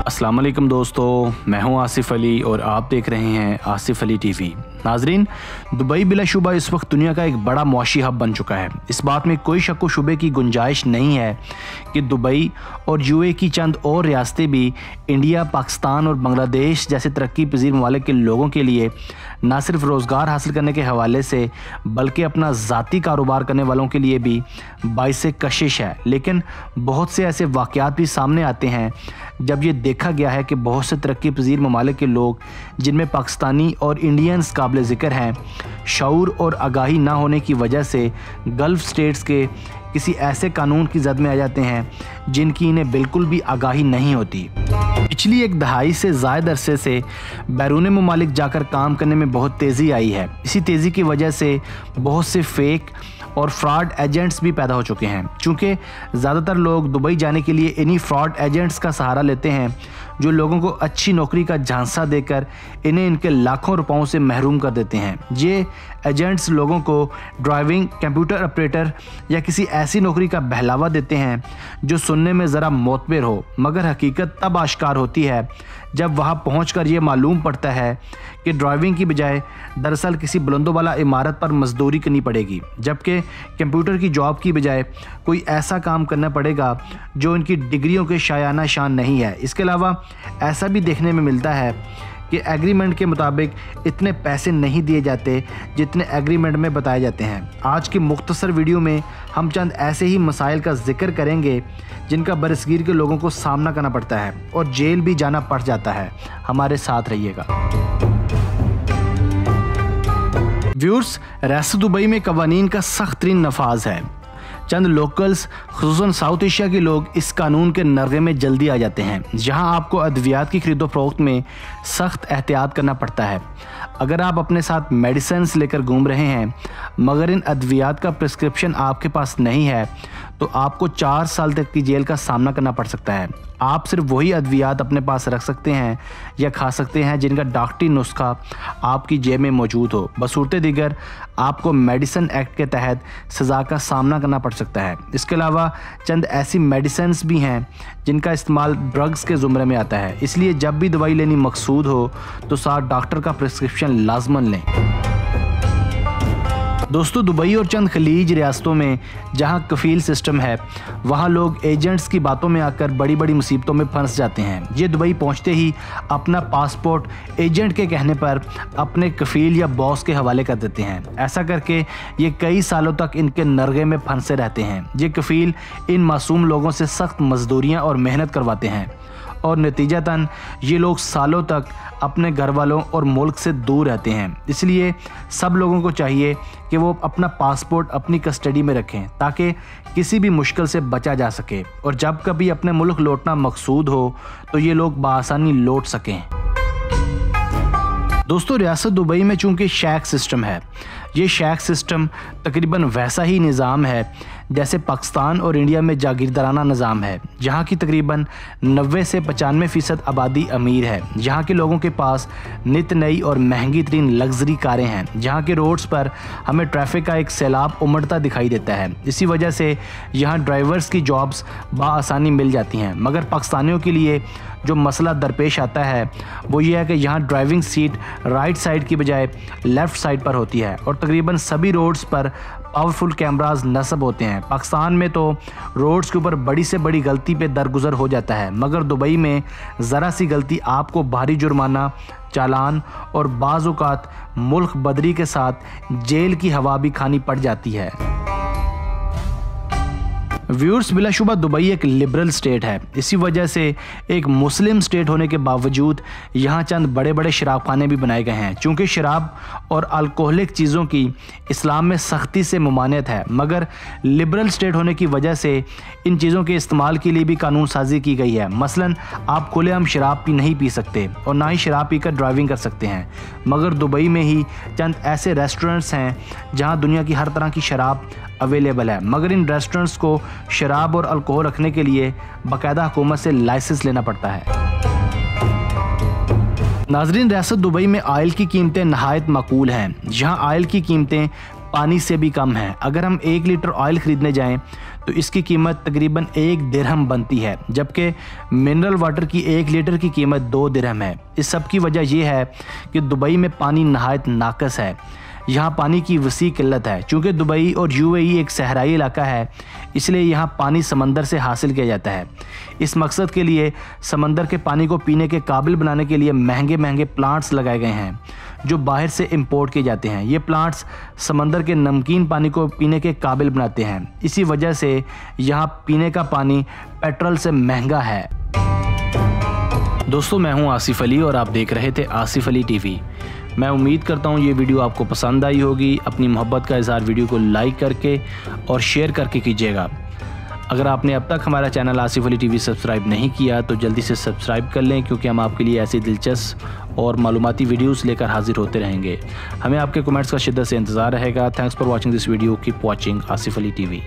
अस्सलाम वालेकुम दोस्तों, मैं हूं आसिफ अली और आप देख रहे हैं आसिफ अली टीवी। नाजरीन, दुबई बिलाशुबा इस वक्त दुनिया का एक बड़ा मुआशी हब बन चुका है। इस बात में कोई शक व शुबे की गुंजाइश नहीं है कि दुबई और यूए की चंद और रियासतें भी इंडिया, पाकिस्तान और बांग्लादेश जैसे तरक्की पजीर ममालिक के लोगों के लिए न सिर्फ रोज़गार हासिल करने के हवाले से बल्कि अपना ज़ाती कारोबार करने वालों के लिए भी बाइसे कशिश है। लेकिन बहुत से ऐसे वाक़यात भी सामने आते हैं जब ये देखा गया है कि बहुत से तरक्की पजीर ममालिक के लोग, जिनमें पाकिस्तानी और इंडियंस काबिल ज़िक्र हैं, शऊर और आगाही ना होने की वजह से गल्फ़ स्टेट्स के किसी ऐसे कानून की जद में आ जाते हैं जिनकी इन्हें बिल्कुल भी आगाही नहीं होती। पिछली एक दहाई से ज़ायद अरसे से बैरून ममालिक जाकर काम करने में बहुत तेज़ी आई है। इसी तेज़ी की वजह से बहुत से फेक और फ्रॉड एजेंट्स भी पैदा हो चुके हैं। चूँकि ज़्यादातर लोग दुबई जाने के लिए इन्हीं फ्रॉड एजेंट्स का सहारा लेते हैं, जो लोगों को अच्छी नौकरी का झांसा देकर इन्हें इनके लाखों रुपयों से महरूम कर देते हैं। ये एजेंट्स लोगों को ड्राइविंग, कंप्यूटर ऑपरेटर या किसी ऐसी नौकरी का बहलावा देते हैं जो सुनने में ज़रा मोतबर हो, मगर हकीकत तब आश्कार होती है जब वहां पहुंचकर ये मालूम पड़ता है कि ड्राइविंग की बजाय दरअसल किसी बुलंदोवाला इमारत पर मजदूरी करनी पड़ेगी, जबकि कंप्यूटर की जॉब की बजाय कोई ऐसा काम करना पड़ेगा जो इनकी डिग्रियों के शायाना शान नहीं है। इसके अलावा ऐसा भी देखने में मिलता है कि एग्रीमेंट के मुताबिक इतने पैसे नहीं दिए जाते जितने एग्रीमेंट में बताए जाते हैं। आज की मुख्तसर वीडियो में हम चंद ऐसे ही मसाइल का जिक्र करेंगे जिनका बरसगीर के लोगों को सामना करना पड़ता है और जेल भी जाना पड़ जाता है। हमारे साथ रहिएगा। व्यूअर्स, रियासत दुबई में कवानीन का सख्त तरीन नफाज है। चंद लोकल्स, खुसूसन साउथ एशिया के लोग इस कानून के नरगे में जल्दी आ जाते हैं, जहां आपको अद्वियात की खरीदो फरोख्त में सख्त एहतियात करना पड़ता है। अगर आप अपने साथ मेडिसिन्स लेकर घूम रहे हैं मगर इन अद्वियात का प्रिस्क्रिप्शन आपके पास नहीं है तो आपको 4 साल तक की जेल का सामना करना पड़ सकता है। आप सिर्फ वही अद्वियात अपने पास रख सकते हैं या खा सकते हैं जिनका डॉक्टरी नुस्खा आपकी जेब में मौजूद हो। बसूरत दीगर आपको मेडिसिन एक्ट के तहत सज़ा का सामना करना पड़ सकता है। इसके अलावा चंद ऐसी मेडिसिन्स भी हैं जिनका इस्तेमाल ड्रग्स के ज़ुमरे में आता है, इसलिए जब भी दवाई लेनी मकसूद हो तो साथ डॉक्टर का प्रिस्क्रिप्शन लाजमन लें। दोस्तों, दुबई और चंद खलीज रियासतों में जहां कफील सिस्टम है वहां लोग एजेंट्स की बातों में आकर बड़ी बड़ी मुसीबतों में फंस जाते हैं। ये दुबई पहुंचते ही अपना पासपोर्ट एजेंट के कहने पर अपने कफील या बॉस के हवाले कर देते हैं। ऐसा करके ये कई सालों तक इनके नरगे में फंसे रहते हैं। ये कफील इन मासूम लोगों से सख्त मजदूरियाँ और मेहनत करवाते हैं और नतीजतन ये लोग सालों तक अपने घर वालों और मुल्क से दूर रहते हैं। इसलिए सब लोगों को चाहिए कि वो अपना पासपोर्ट अपनी कस्टडी में रखें ताकि किसी भी मुश्किल से बचा जा सके और जब कभी अपने मुल्क लौटना मकसूद हो तो ये लोग बआसानी लौट सकें। दोस्तों, रियासत दुबई में चूँकि शैक सिस्टम है, ये शैक सिस्टम तकरीबन वैसा ही निज़ाम है जैसे पाकिस्तान और इंडिया में जागीरदाराना निज़ाम है, जहाँ की तकरीबन 90 से 95% आबादी अमीर है। यहाँ के लोगों के पास नित नई और महंगी तरीन लग्जरी कारें हैं। जहाँ के रोड्स पर हमें ट्रैफिक का एक सैलाब उमड़ता दिखाई देता है। इसी वजह से यहाँ ड्राइवर्स की जॉब्स बआसानी मिल जाती हैं। मगर पाकिस्तानियों के लिए जो मसला दरपेश आता है वो ये है कि यहाँ ड्राइविंग सीट राइट साइड की बजाय लेफ़्ट साइड पर होती है और तकरीबन सभी रोड्स पर पावरफुल कैमरास नस्ब होते हैं। पाकिस्तान में तो रोड्स के ऊपर बड़ी से बड़ी गलती पे दरगुजर हो जाता है, मगर दुबई में ज़रा सी गलती आपको भारी जुर्माना, चालान और बाज़ औक़ात मुल्क बदरी के साथ जेल की हवा भी खानी पड़ जाती है। व्यूअर्स, बिलाशुबा दुबई एक लिबरल स्टेट है। इसी वजह से एक मुस्लिम स्टेट होने के बावजूद यहाँ चंद बड़े बड़े शराब खाने भी बनाए गए हैं। चूँकि शराब और अल्कोहलिक चीज़ों की इस्लाम में सख्ती से ममानियत है, मगर लिबरल स्टेट होने की वजह से इन चीज़ों के इस्तेमाल के लिए भी कानून साजी की गई है। मसलन आप खुलेआम शराब नहीं पी सकते और ना ही शराब पीकर ड्राइविंग कर सकते हैं। मगर दुबई में ही चंद ऐसे रेस्टोरेंट्स हैं जहाँ दुनिया की हर तरह की शराब अवेलेबल है, मगर इन रेस्टोरेंट्स को शराब और अल्कोहल रखने के लिए बाकायदा हुकूमत से लाइसेंस लेना पड़ता है। नाजरीन, रियासत दुबई में आयल की कीमतें नहायत माकूल हैं। यहाँ आयल की कीमतें पानी से भी कम है। अगर हम 1 लीटर ऑयल ख़रीदने जाएं तो इसकी कीमत तकरीबन 1 दिरहम बनती है, जबकि मिनरल वाटर की 1 लीटर की कीमत 2 दिरहम है। इस सब की वजह यह है कि दुबई में पानी नहायत नाकस है। यहाँ पानी की वसी किल्लत है। चूँकि दुबई और यूएई एक सहराई इलाका है, इसलिए यहाँ पानी समंदर से हासिल किया जाता है। इस मकसद के लिए समंदर के पानी को पीने के काबिल बनाने के लिए महंगे महंगे प्लांट्स लगाए गए हैं जो बाहर से इंपोर्ट किए जाते हैं। ये प्लांट्स समंदर के नमकीन पानी को पीने के काबिल बनाते हैं। इसी वजह से यहाँ पीने का पानी पेट्रोल से महंगा है। दोस्तों, मैं हूँ आसिफ अली और आप देख रहे थे आसिफ अली टीवी। मैं उम्मीद करता हूँ ये वीडियो आपको पसंद आई होगी। अपनी मोहब्बत का इज़हार वीडियो को लाइक करके और शेयर करके कीजिएगा। अगर आपने अब तक हमारा channel Asif Ali TV subscribe नहीं किया तो जल्दी से सब्सक्राइब कर लें, क्योंकि हम आपके लिए ऐसी दिलचस्प और मालूमाती वीडियोस लेकर हाजिर होते रहेंगे। हमें आपके कमेंट्स का शिद्दत से इंतज़ार रहेगा। Thanks for watching this video. Keep watching Asif Ali TV.